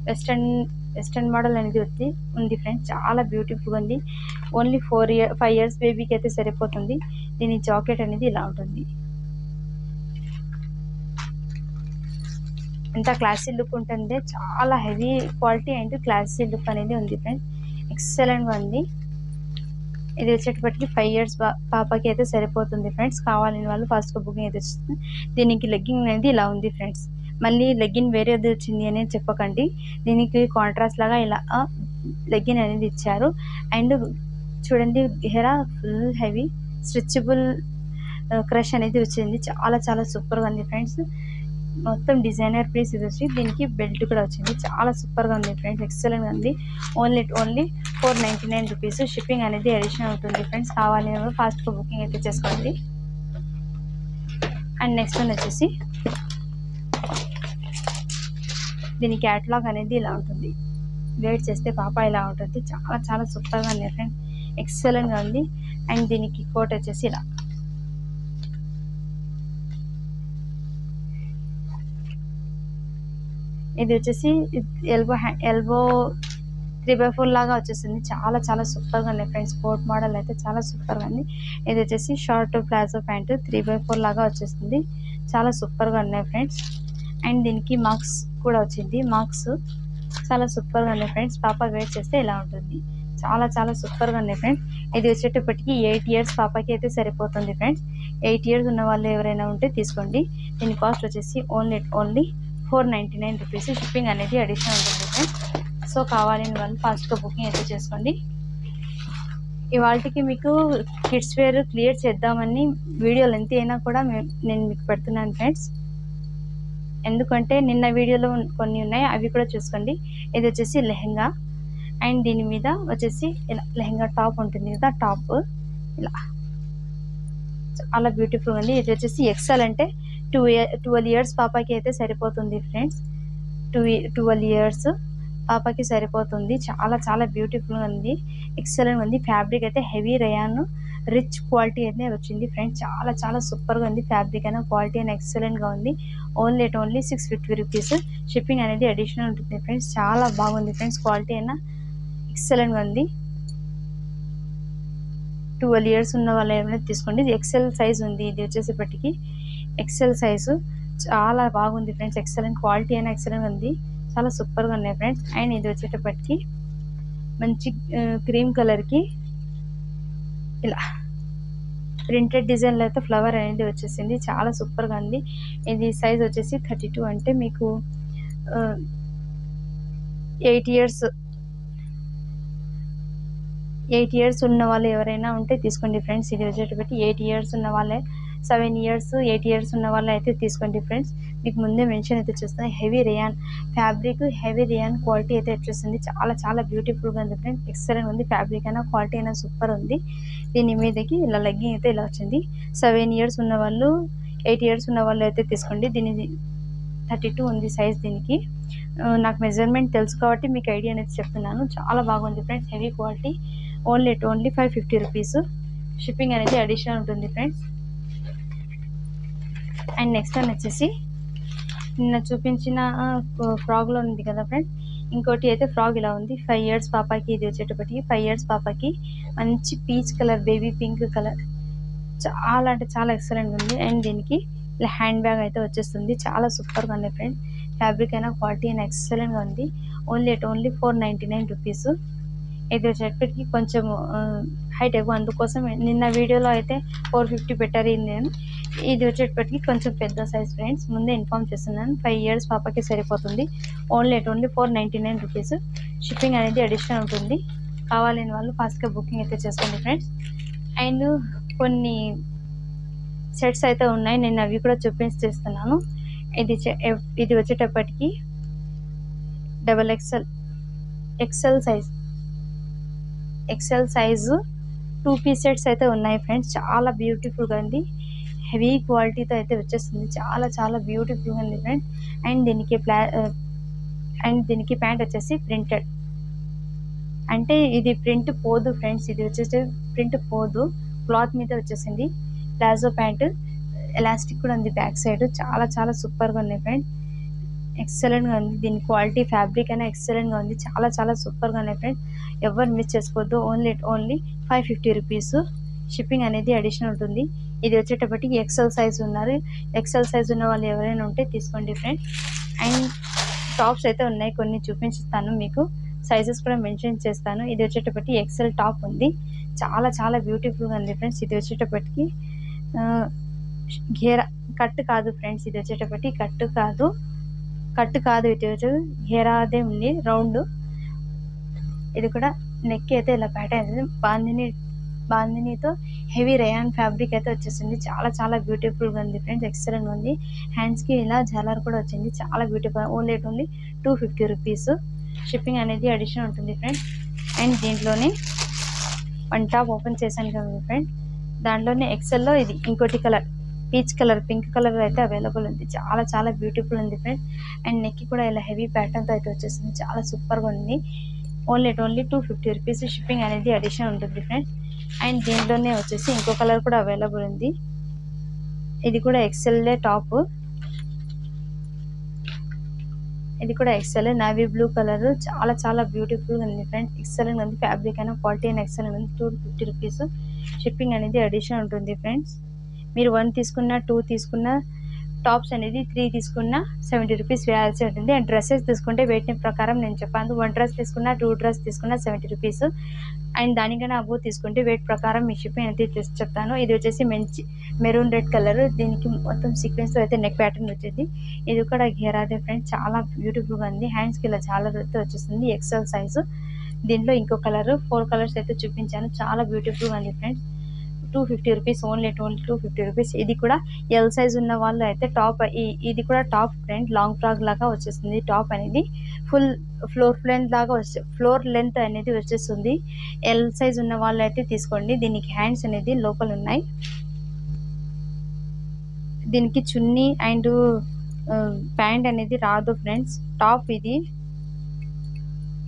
వెస్టర్న్ మోడల్ అనేది ఉంది ఫ్రెండ్స్. చాలా బ్యూటిఫుల్గా ఉంది. ఓన్లీ 5 ఇయర్స్ బేబీకి అయితే సరిపోతుంది. దీని జాకెట్ అనేది ఇలా ఉంటుంది. ఎంత క్లాసీ లుక్ ఉంటుంది, చాలా heavy quality and classy look అనేది ఉంది ఫ్రెండ్స్. ఎక్సలెంట్గా ఉంది. ఇది వచ్చేటప్పటికి 5 ఇయర్స్ పాపకి అయితే సరిపోతుంది ఫ్రెండ్స్. కావాలని వాళ్ళు ఫాస్ట్గా బుకింగ్ అయితే వస్తుంది. దీనికి లెగ్గింగ్ అనేది ఇలా ఉంది ఫ్రెండ్స్. మళ్ళీ లెగ్గిన్ వేరేది వచ్చింది అనేది చెప్పకండి. దీనికి కాంట్రాస్ట్ లాగా ఇలా లెగ్గిన్ అనేది ఇచ్చారు. అండ్ చూడండి, హెరా ఫుల్ హెవీ స్ట్రెచబుల్ క్రష్ అనేది వచ్చింది. చాలా చాలా సూపర్గా ఉంది ఫ్రెండ్స్. మొత్తం డిజైనర్ పీస్ ఇది వచ్చి, దీనికి బెల్ట్ కూడా వచ్చింది. చాలా సూపర్గా ఉంది ఫ్రెండ్స్, ఎక్సలెంట్గా ఉంది. Only 499 rupees. షిప్పింగ్ అనేది అడిషనల్ ఉంటుంది ఫ్రెండ్స్. కావాలి ఫాస్ట్గా బుకింగ్ అయితే చేసుకోండి. అండ్ నెక్స్ట్ వన్ వచ్చేసి దీని క్యాటలాగ్ అనేది ఇలా ఉంటుంది. వెయిట్ చేస్తే పాప ఇలా ఉంటుంది. చాలా చాలా సూపర్గా ఉంది ఫ్రెండ్స్, ఎక్సలెంట్గా ఉంది. అండ్ దీనికి కోట్ వచ్చేసి ఇలా ఇది వచ్చేసి ఎల్బో 3/4 లాగా వచ్చేసింది. చాలా చాలా సూపర్గా ఉంది ఫ్రెండ్స్. కోట్ మోడల్ అయితే చాలా సూపర్గా ఉంది. ఇది వచ్చేసి షార్ట్ ప్లాజో ప్యాంటు 3/4 లాగా వచ్చేసింది. చాలా సూపర్గా ఉన్నాయి ఫ్రెండ్స్. అండ్ దీనికి మార్క్స్ కూడా వచ్చింది. మార్క్స్ చాలా సూపర్గా ఉన్నాయి ఫ్రెండ్స్. పాప వెయిట్ చేస్తే ఇలా ఉంటుంది. చాలా చాలా సూపర్గా ఉన్నాయి ఫ్రెండ్స్. ఇది వచ్చేటప్పటికి 8 ఇయర్స్ పాపకి అయితే సరిపోతుంది ఫ్రెండ్స్. 8 ఇయర్స్ ఉన్న వాళ్ళు ఎవరైనా ఉంటే తీసుకోండి. దీని కాస్ట్ వచ్చేసి ఓన్లీ 499 రూపీస్. షిప్పింగ్ అనేది అడిషనల్ ఉంటుంది ఫ్రెండ్స్. సో కావాలని వాళ్ళు ఫాస్ట్గా బుకింగ్ అయితే చేసుకోండి. ఇవాళకి మీకు కిడ్స్ వేర్ క్లియర్ చేద్దామని వీడియో లెంత్ అయినా కూడా నేను మీకు పెడుతున్నాను ఫ్రెండ్స్. ఎందుకంటే నిన్న వీడియోలో కొన్ని ఉన్నాయి, అవి కూడా చూసుకోండి. ఇది వచ్చేసి లెహెంగా అండ్ దీని మీద వచ్చేసి ఇలా లెహంగా టాప్ ఉంటుంది కదా, టాప్ ఇలా చాలా బ్యూటిఫుల్ ఉంది. ఇది వచ్చేసి ఎక్సెల్ అంటే 12 ఇయర్స్ పాపకి అయితే సరిపోతుంది ఫ్రెండ్స్. 12 ఇయర్స్ పాపకి సరిపోతుంది. చాలా చాలా బ్యూటిఫుల్గా ఉంది, ఎక్సలెంట్ ఉంది. ఫ్యాబ్రిక్ అయితే హెవీ రేయాన్ రిచ్ క్వాలిటీ అయితే వచ్చింది ఫ్రెండ్స్. చాలా చాలా సూపర్గా ఉంది. ఫ్యాబ్రిక్ అయినా క్వాలిటీ అయినా ఎక్సలెంట్గా ఉంది. Only 650 rupees. షిప్పింగ్ అనేది అడిషనల్ ఉంటుంది ఫ్రెండ్స్. చాలా బాగుంది ఫ్రెండ్స్, క్వాలిటీ అయినా ఎక్సలెంట్గా ఉంది. 12 ఇయర్స్ ఉన్న వాళ్ళు ఏమైనా తీసుకోండి. ఇది ఎక్సెల్ సైజ్ ఉంది. ఇది వచ్చేసేపటికి ఎక్సెల్ సైజు చాలా బాగుంది ఫ్రెండ్స్. ఎక్సలెంట్ క్వాలిటీ అయినా ఎక్సలెంట్ ఉంది. చాలా సూపర్గా ఉన్నాయి ఫ్రెండ్స్. అండ్ ఇది వచ్చేటప్పటికి మంచి క్రీమ్ కలర్కి ఇలా ప్రింటెడ్ డిజైన్లో అయితే ఫ్లవర్ అనేది వచ్చేసింది. చాలా సూపర్గా ఉంది. ఇది సైజ్ వచ్చేసి 32, అంటే మీకు 8 ఇయర్స్ ఉన్న వాళ్ళు ఎవరైనా ఉంటే తీసుకోండి ఫ్రెండ్స్. ఇది వచ్చేటప్పటికి 8 ఇయర్స్ ఉన్న వాళ్ళే, 7 ఇయర్స్ 8 ఇయర్స్ ఉన్న వాళ్ళు అయితే తీసుకోండి ఫ్రెండ్స్. మీకు ముందే మెన్షన్ అయితే చేస్తుంది. Heavy rayon fabric, heavy rayon quality అయితే వచ్చేసింది. చాలా చాలా బ్యూటిఫుల్గా ఉంది ఫ్రెండ్స్. ఎక్సలెంట్ ఉంది. ఫ్యాబ్రిక్ అయినా క్వాలిటీ అయినా సూపర్ ఉంది. దీని మీదకి ఇలా లెగ్గింగ్ అయితే ఇలా వచ్చింది. 7 ఇయర్స్ ఉన్న వాళ్ళు, 8 ఇయర్స్ ఉన్న వాళ్ళు అయితే తీసుకోండి. దీని 32 ఉంది సైజ్. దీనికి నాకు మెజర్మెంట్ తెలుసు కాబట్టి మీకు ఐడియా అనేది చెప్తున్నాను. చాలా బాగుంది friends, heavy quality. Only 550 rupees. Shipping అనేది అడిషనల్ ఉంటుంది ఫ్రెండ్స్. అండ్ నెక్స్ట్ వన్ వచ్చేసి నిన్న చూపించిన ఫ్రాక్లో ఉంది కదా ఫ్రెండ్స్, ఇంకోటి అయితే ఫ్రాక్ ఇలా ఉంది. 5 ఇయర్స్ పాపకి. ఇది వచ్చేటప్పటికి 5 ఇయర్స్ పాపకి మంచి peach colour, baby pink colour, చాలా అంటే చాలా ఎక్సలెంట్ ఉంది. అండ్ దీనికి ఇలా హ్యాండ్ బ్యాగ్ అయితే వచ్చేస్తుంది. చాలా సూపర్గా ఉంది ఫ్రెండ్స్. ఫ్యాబ్రిక్ అయినా క్వాలిటీ అయినా ఎక్సలెంట్గా ఉంది. Only 499 rupees. ఇది వచ్చేటప్పటికి కొంచెం హైట్ ఎక్కువ, అందుకోసం నిన్న వీడియోలో అయితే 450 పెట్టారు. నేను ఇది వచ్చేటప్పటికి కొంచెం పెద్ద సైజ్ ఫ్రెండ్స్, ముందే ఇన్ఫామ్ చేస్తున్నాను. 5 ఇయర్స్ పాపకి సరిపోతుంది. Only 499 rupees. షిప్పింగ్ అనేది అడిషనల్ ఉంటుంది. కావాలని వాళ్ళు ఫాస్ట్గా బుకింగ్ అయితే చేసుకోండి ఫ్రెండ్స్. అండ్ కొన్ని సెట్స్ అయితే ఉన్నాయి, నేను అవి కూడా చూపిస్తున్నాను. ఇది వచ్చేటప్పటికి ఎక్సెల్ సైజు 2 పీస్ సెట్స్ అయితే ఉన్నాయి ఫ్రెండ్స్. చాలా బ్యూటిఫుల్గా ఉంది. హెవీ క్వాలిటీతో అయితే వచ్చేస్తుంది. చాలా చాలా బ్యూటిఫుల్గా ఉంది ఫ్రెండ్స్. అండ్ దీనికి ప్యాంట్ వచ్చేసి ప్రింటెడ్, అంటే ఇది ప్రింట్ పోదు ఫ్రెండ్స్. ఇది వచ్చేసి ప్రింట్ పోదు, క్లాత్ మీద వచ్చేసింది. ప్లాజో ప్యాంట్, ఎలాస్టిక్ కూడా ఉంది బ్యాక్ సైడ్. చాలా చాలా సూపర్గా ఉంది ఫ్రెండ్స్. ఎక్సలెంట్గా ఉంది. దీని క్వాలిటీ ఫ్యాబ్రిక్ అయినా ఎక్సలెంట్గా ఉంది. చాలా చాలా సూపర్గా ఉన్నాయి ఫ్రెండ్స్. ఎవరు మిస్ చేసుకోవద్దు. Only 550 rupees. షిప్పింగ్ అనేది అడిషనల్ ఉంటుంది. ఇది వచ్చేటప్పటికి ఎక్సెల్ సైజ్ ఉన్నారు. ఎక్సెల్ సైజ్ ఉన్న వాళ్ళు ఎవరైనా ఉంటే తీసుకోండి ఫ్రెండ్స్. అండ్ టాప్స్ అయితే ఉన్నాయి, కొన్ని చూపించుతాను మీకు. సైజెస్ కూడా మెన్షన్ చేస్తాను. ఇది వచ్చేటప్పటికి ఎక్సెల్ టాప్ ఉంది. చాలా చాలా బ్యూటిఫుల్గా ఉంది ఫ్రెండ్స్. ఇది వచ్చేటప్పటికి ఘేరా కట్ కాదు ఫ్రెండ్స్. ఇది వచ్చేటప్పటికి కట్టు కాదు, ఇటు ఘేరాదే ఉంది, రౌండ్. ఇది కూడా నెక్ అయితే ఇలా ప్యాటర్న్ బాందినీతో హెవీ రేయాన్ ఫ్యాబ్రిక్ అయితే వచ్చేసింది. చాలా చాలా బ్యూటిఫుల్గా ఉంది ఫ్రెండ్స్. ఎక్సలెంట్ ఉంది. హ్యాండ్స్కి ఇలా జాలర్ కూడా వచ్చింది. చాలా బ్యూటిఫుల్. Only 250 rupees. షిప్పింగ్ అనేది అడిషనల్ ఉంటుంది ఫ్రెండ్స్. అండ్ దీంట్లోనే వన్ టాప్ ఓపెన్ చేశాను కదా ఫ్రెండ్స్, దాంట్లోనే ఎక్సెల్లో ఇది ఇంకోటి colour, peach colour, pink colour అయితే అవైలబుల్ ఉంది. చాలా చాలా బ్యూటిఫుల్ ఉంది ఫ్రెండ్స్. అండ్ నెక్ కూడా ఇలా హెవీ ప్యాటర్న్తో అయితే వచ్చేసింది. చాలా సూపర్గా ఉంది. Only 250 rupees. షిప్పింగ్ అనేది అడిషనల్ ఉంటుంది ఫ్రెండ్స్. అండ్ దీంట్లోనే వచ్చేసి ఇంకో కలర్ కూడా అవైలబుల్ ఉంది. ఇది కూడా ఎక్సెల్లే టాప్. ఇది కూడా ఎక్సెల్, నావీ బ్లూ కలర్. చాలా చాలా బ్యూటిఫుల్గా ఉంది ఫ్రెండ్స్. ఎక్సలెంట్ ఉంది. ఫ్యాబ్రిక్ అయినా క్వాలిటీ అయినా ఎక్సలెంట్ ఉంది. 250 రూపీస్. షిప్పింగ్ అనేది అడిషనల్ ఉంటుంది ఫ్రెండ్స్. మీరు 1 తీసుకున్నా, 2 తీసుకున్నా, టాప్స్ అనేది 3 తీసుకున్నా 70 రూపీస్ వేయాల్సి ఉంటుంది. అండ్ డ్రెస్సెస్ తీసుకుంటే వెయిట్ ప్రకారం నేను చెప్పాను. 1 డ్రెస్ తీసుకున్నా, 2 డ్రెస్ తీసుకున్నా 70 రూపీస్. అండ్ దానికన్నా అబోవ్ తీసుకుంటే వెయిట్ ప్రకారం మీ షిప్పింగ్ అనేది చెప్తాను. ఇది వచ్చేసి మంచి మెరూన్ రెడ్ కలర్. దీనికి మొత్తం సీక్వెన్స్తో అయితే నెక్ ప్యాటర్న్ వచ్చేది. ఇది కూడా ఘేరాదే ఫ్రెండ్స్. చాలా బ్యూటిఫుల్గా ఉంది. హ్యాండ్స్కి ఇలా చాలా అయితే వచ్చేస్తుంది. XL size. దీంట్లో ఇంకో కలర్, 4 కలర్స్ అయితే చూపించాను. చాలా బ్యూటిఫుల్గా ఉంది ఫ్రెండ్స్. 250 rupees, only 250 rupees. ఇది కూడా ఎల్ సైజ్ ఉన్న వాళ్ళు అయితే టాప్, ఇది కూడా టాప్ ఫ్రంట్ లాంగ్ ఫ్రాక్ లాగా వచ్చేస్తుంది. టాప్ అనేది ఫుల్ ఫ్లోర్ లెంత్ అనేది వచ్చేస్తుంది. ఎల్ సైజ్ ఉన్న వాళ్ళు అయితే తీసుకోండి. దీనికి హ్యాండ్స్ అనేది లోపల ఉన్నాయి. దీనికి చున్నీ అండ్ ప్యాంట్ అనేది రాదు ఫ్రెండ్స్. టాప్ ఇది.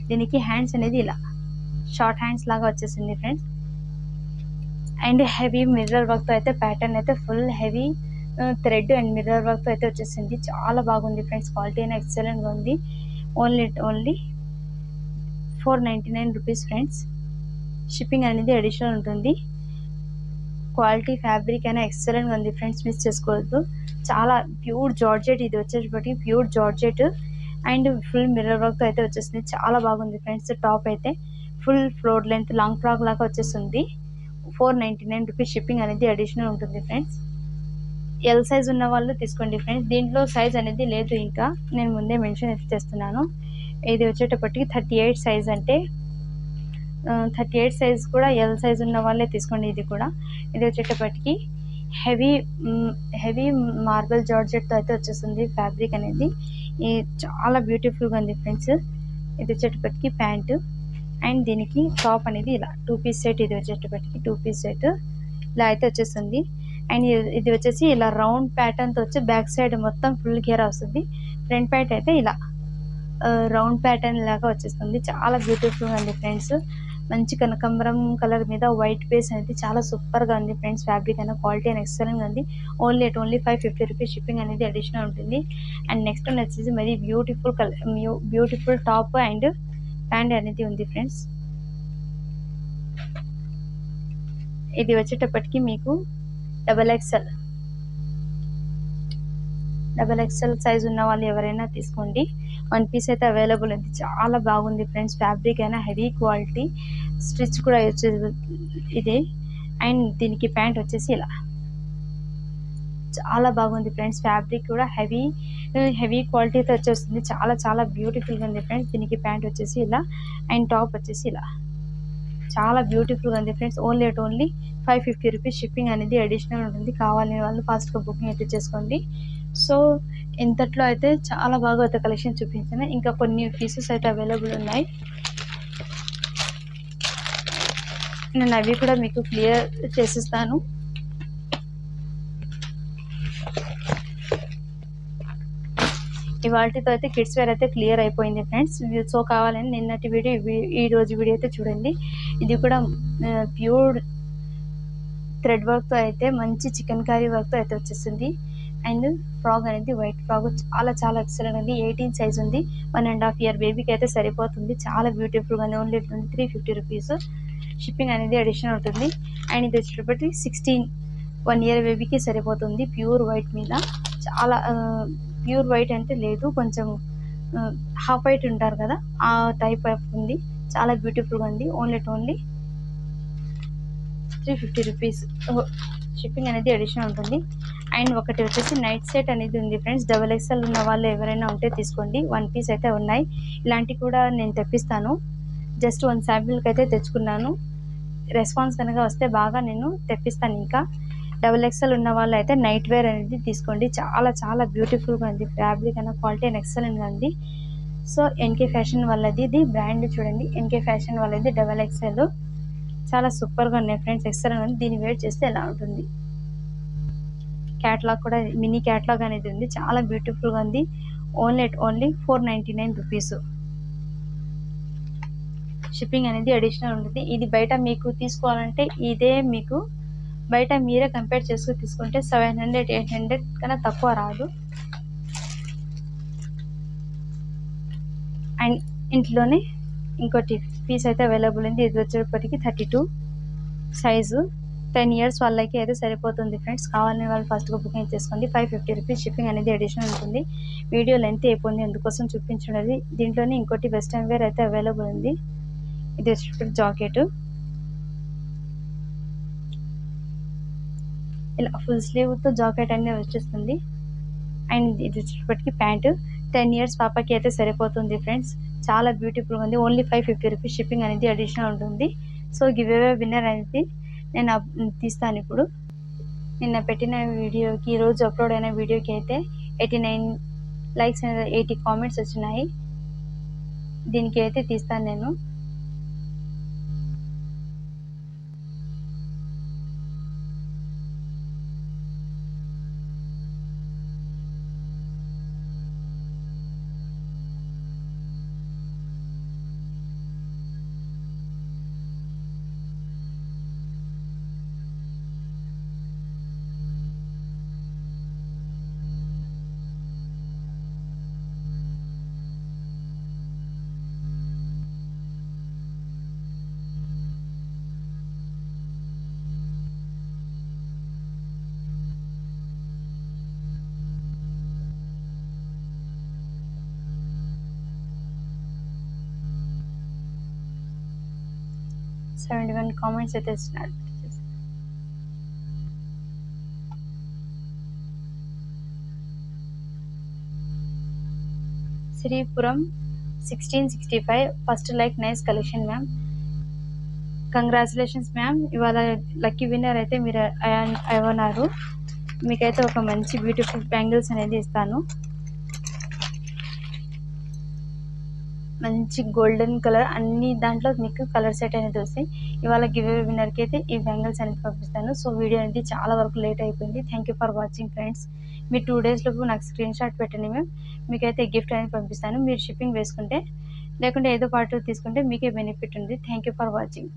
దీనికి హ్యాండ్స్ అనేది ఇలా షార్ట్ హ్యాండ్స్ లాగా వచ్చేసింది ఫ్రెండ్స్. అండ్ హెవీ మిర్రర్ వర్క్తో అయితే ప్యాటర్న్ అయితే full heavy thread and mirror వర్క్తో అయితే వచ్చేసింది. చాలా బాగుంది ఫ్రెండ్స్. క్వాలిటీ అయినా ఎక్సలెంట్గా ఉంది. Only 499 rupees friends. షిప్పింగ్ అనేది అడిషనల్ ఉంటుంది. క్వాలిటీ ఫ్యాబ్రిక్ అయినా ఎక్సలెంట్గా ఉంది ఫ్రెండ్స్, మిస్ చేసుకోవద్దు. చాలా ప్యూర్ జార్జెట్, ఇది వచ్చేటప్పటికి pure georgette and full mirror వర్క్తో అయితే వచ్చేసింది. చాలా బాగుంది ఫ్రెండ్స్. టాప్ అయితే full floor length long frock లాగా వచ్చేస్తుంది. 499 రూపీస్. షిప్పింగ్ అనేది అడిషనల్ ఉంటుంది ఫ్రెండ్స్. ఎల్ సైజ్ ఉన్న వాళ్ళు తీసుకోండి ఫ్రెండ్స్. దీంట్లో సైజ్ అనేది లేదు, ఇంకా నేను ముందే మెన్షన్ అయితే చేస్తున్నాను. ఇది వచ్చేటప్పటికి 38 సైజ్, అంటే 38 సైజ్ కూడా ఎల్ సైజ్ ఉన్న వాళ్ళే తీసుకోండి. ఇది వచ్చేటప్పటికి హెవీ మార్బల్ జార్జెట్తో అయితే వచ్చేస్తుంది ఫ్యాబ్రిక్ అనేది. చాలా బ్యూటిఫుల్గా ఉంది ఫ్రెండ్స్. ఇది వచ్చేటప్పటికి ప్యాంటు అండ్ దీనికి టాప్ అనేది ఇలా 2 పీస్ సెట్. ఇది వచ్చేటప్పటికి 2 పీస్ సెట్ ఇలా అయితే వచ్చేస్తుంది. అండ్ ఇది వచ్చేసి ఇలా రౌండ్ ప్యాటర్న్తో వచ్చి బ్యాక్ సైడ్ మొత్తం ఫుల్ గేరా వస్తుంది. ఫ్రంట్ ప్యాంట్ అయితే ఇలా రౌండ్ ప్యాటర్న్ లాగా వచ్చేస్తుంది. చాలా బ్యూటిఫుల్గా ఉంది ఫ్రెండ్స్. మంచి కనకాంబరం కలర్ మీద వైట్ బేస్ అనేది చాలా సూపర్గా ఉంది ఫ్రెండ్స్. ఫ్యాబ్రిక్ అయినా క్వాలిటీ అయినా ఎక్సలెంట్గా ఉంది. Only 550 rupees. షిప్పింగ్ అనేది అడిషనల్ ఉంటుంది. అండ్ నెక్స్ట్ వచ్చేసి మరి బ్యూటిఫుల్ టాప్ అండ్ ప్యాంట్ అనేది ఉంది ఫ్రెండ్స్. ఇది వచ్చేటప్పటికి మీకు డబల్ ఎక్స్ఎల్ సైజ్ ఉన్న వాళ్ళు ఎవరైనా తీసుకోండి. 1 పీస్ అయితే అవైలబుల్ ఉంది. చాలా బాగుంది ఫ్రెండ్స్. ఫ్యాబ్రిక్ అయినా హెవీ క్వాలిటీ, స్టిచ్ కూడా వచ్చేది ఇదే. అండ్ దీనికి ప్యాంట్ వచ్చేసి ఇలా చాలా బాగుంది ఫ్రెండ్స్. ఫ్యాబ్రిక్ కూడా హెవీ క్వాలిటీతో వచ్చేస్తుంది. చాలా బ్యూటిఫుల్గా ఉంది ఫ్రెండ్స్. దీనికి ప్యాంట్ వచ్చేసి ఇలా అండ్ టాప్ వచ్చేసి ఇలా చాలా బ్యూటిఫుల్గా ఉంది ఫ్రెండ్స్. Only 550 rupees. షిప్పింగ్ అనేది అడిషనల్ ఉంటుంది. కావాలని వాళ్ళు ఫాస్ట్గా బుకింగ్ అయితే చేసుకోండి. సో ఇంతట్లో అయితే చాలా బాగా అయితే కలెక్షన్ చూపించాను. ఇంకా కొన్ని పీసెస్ అయితే అవైలబుల్ ఉన్నాయి. నేను అవి కూడా మీకు క్లియర్ చేసిస్తాను. ఇవాళతో అయితే కిడ్స్ వేర్ అయితే క్లియర్ అయిపోయింది ఫ్రెండ్స్. సో కావాలని నిన్నటి వీడియో ఈ రోజు వీడియో అయితే చూడండి. ఇది కూడా ప్యూర్ థ్రెడ్ వర్క్తో అయితే మంచి చికెన్ కర్రీ వర్క్తో అయితే వచ్చేసింది. అండ్ ఫ్రాక్ అనేది వైట్ ఫ్రాక్ చాలా ఎక్సలెంట్ ఉంది. 18 సైజ్ ఉంది. 1.5 ఇయర్ బేబీకి అయితే సరిపోతుంది. చాలా బ్యూటిఫుల్గా ఉంది. Only 350 rupees. షిప్పింగ్ అనేది అడిషనల్ ఉంటుంది. అండ్ ఇది వచ్చేటప్పటికి 1 ఇయర్ బేబీకి సరిపోతుంది. ప్యూర్ వైట్ మీద చాలా ప్యూర్ వైట్ అంటే లేదు, కొంచెం హాఫ్ వైట్ ఉంటారు కదా, ఆ టైప్ ఆఫ్ ఉంది. చాలా బ్యూటిఫుల్గా ఉంది. Only 350 rupees. షిప్పింగ్ అనేది అడిషనల్ ఉంటుంది. అండ్ ఒకటి వచ్చేసి నైట్ సెట్ అనేది ఉంది ఫ్రెండ్స్. డబల్ ఎక్స్ఎల్ ఉన్న వాళ్ళు ఎవరైనా ఉంటే తీసుకోండి. 1 పీస్ అయితే ఉన్నాయి. ఇలాంటివి కూడా నేను తెప్పిస్తాను. జస్ట్ 1 శాంపిల్కి అయితే తెచ్చుకున్నాను. రెస్పాన్స్ కనుక వస్తే బాగా నేను తెప్పిస్తాను. ఇంకా డబల్ ఎక్స్ఎల్ ఉన్న వాళ్ళు అయితే నైట్ వేర్ అనేది తీసుకోండి. చాలా బ్యూటిఫుల్గా ఉంది. ఫ్యాబ్రిక్ అన్న క్వాలిటీ అండ్ ఎక్సలెంట్గా ఉంది. సో ఎన్కే ఫ్యాషన్ వాళ్ళది ఇది బ్రాండ్ చూడండి. ఎన్కే ఫ్యాషన్ వాళ్ళది డబల్ ఎక్స్ఎల్. చాలా సూపర్గా ఉన్నాయి ఫ్రెండ్స్. ఎక్సలెంట్ ఉంది. దీన్ని వేర్ చేస్తే ఎలా ఉంటుంది. క్యాట్లాగ్ కూడా మినీ క్యాట్లాగ్ అనేది ఉంది. చాలా బ్యూటిఫుల్గా ఉంది. Only 499 rupees. షిప్పింగ్ అనేది అడిషనల్ ఉంటుంది. ఇది బయట మీకు తీసుకోవాలంటే ఇదే మీకు బయట మీరే కంపేర్ చేసుకుని తీసుకుంటే 700-800 కన్నా తక్కువ రాదు. అండ్ ఇంట్లోనే ఇంకోటి పీస్ అయితే అవైలబుల్ ఉంది. ఇది వచ్చేటప్పటికి 32 సైజు. 10 ఇయర్స్ వాళ్ళకి అయితే సరిపోతుంది ఫ్రెండ్స్. కావాలని వాళ్ళు ఫస్ట్గా బుకింగ్ చేసుకోండి. 550 రూపీస్. షిప్పింగ్ అనేది అడిషనల్ ఉంటుంది. వీడియో లెంత్ అయిపోయింది, అందుకోసం చూపించండి. దీంట్లోనే ఇంకోటి వెస్ట్రన్ వేర్ అయితే అవైలబుల్ ఉంది. ఇది వచ్చేటప్పటికి జాకెట్ ఇలా ఫుల్ స్లీవ్తో జాకెట్ అనేది వచ్చేస్తుంది. అండ్ ఇది వచ్చేటప్పటికి ప్యాంటు. 10 ఇయర్స్ పాపకి అయితే సరిపోతుంది ఫ్రెండ్స్. చాలా బ్యూటిఫుల్గా ఉంది. Only 550 rupees. షిప్పింగ్ అనేది అడిషనల్ ఉంటుంది. సో గివ్ అవే విన్నర్ అనేది నేను తీస్తాను ఇప్పుడు. నిన్న పెట్టిన వీడియోకి, ఈరోజు అప్లోడ్ అయిన వీడియోకి అయితే 89 లైక్స్ 80 కామెంట్స్ వచ్చినాయి. దీనికి అయితే తీస్తాను నేను. సెవెంటీ 71 కామెంట్స్ అయితే start. Sripuram 1665 first like, nice collection ma'am. Congratulations ma'am. ఇవాళ లక్కీ విన్నర్ అయితే మీరు అయ్యన్నారు. మీకైతే ఒక మంచి బ్యూటిఫుల్ బ్యాంగిల్స్ అనేది ఇస్తాను. మంచి గోల్డెన్ కలర్, అన్ని దాంట్లో మీకు కలర్ సెట్ అనేది వస్తాయి. ఇవాళ గివ్ అవే విన్నర్కి అయితే ఈ బ్యాంగిల్స్ అనేది పంపిస్తాను. సో వీడియో అనేది చాలా వరకు లేట్ అయిపోయింది. Thank you for watching friends. మీరు 2 days లోపు నాకు స్క్రీన్ షాట్ పెట్టండి మ్యామ్. మీకైతే గిఫ్ట్ అనేది పంపిస్తాను. మీరు షిప్పింగ్ వేసుకుంటే, లేకుంటే ఏదో పాటు తీసుకుంటే మీకే బెనిఫిట్ ఉంది. Thank you for watching.